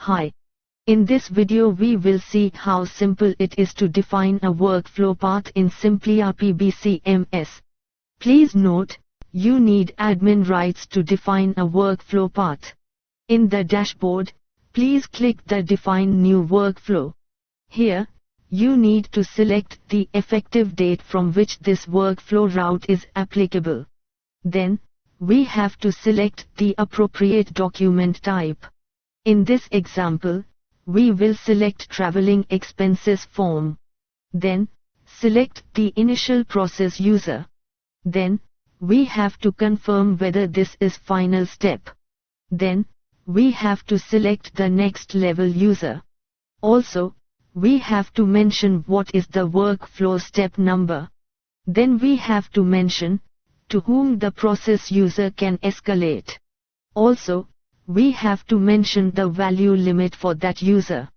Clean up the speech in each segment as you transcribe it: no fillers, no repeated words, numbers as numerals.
Hi. In this video we will see how simple it is to define a workflow path in simpliRP BCMS. Please note, you need admin rights to define a workflow path. In the dashboard, please click the Define New Workflow. Here, you need to select the effective date from which this workflow route is applicable. Then, we have to select the appropriate document type. In this example, we will select Traveling Expenses Form. Then, select the initial process user. Then, we have to confirm whether this is final step. Then, we have to select the next level user. Also, we have to mention what is the workflow step number. Then we have to mention to whom the process user can escalate. Also, we have to mention the value limit for that user.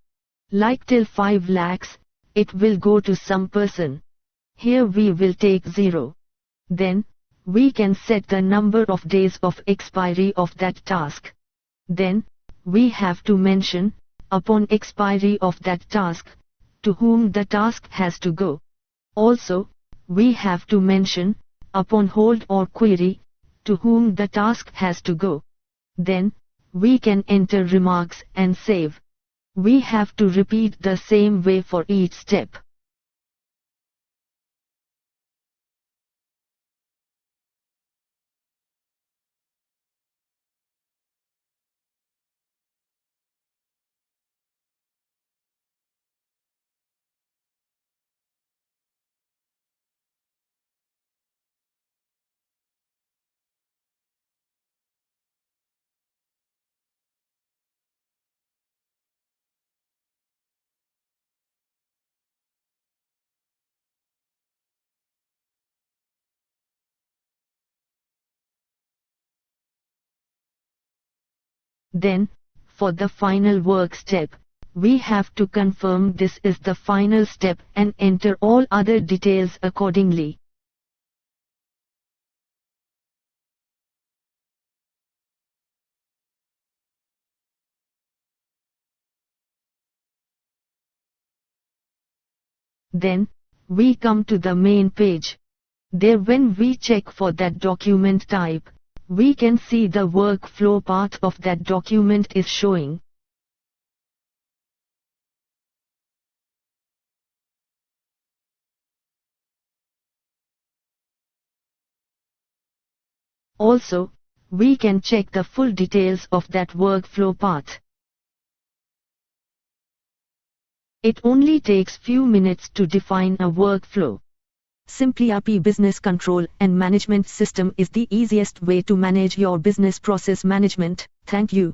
Like till 5 lakhs, it will go to some person. Here we will take 0. Then, we can set the number of days of expiry of that task. Then, we have to mention, upon expiry of that task, to whom the task has to go. Also, we have to mention, upon hold or query, to whom the task has to go. Then, we can enter remarks and save. We have to repeat the same way for each step. Then, for the final work step, we have to confirm this is the final step and enter all other details accordingly. Then, we come to the main page. There when we check for that document type, we can see the workflow path of that document is showing. Also, we can check the full details of that workflow path. It only takes few minutes to define a workflow. simpliRP Business Control and Management System is the easiest way to manage your business process management. Thank you.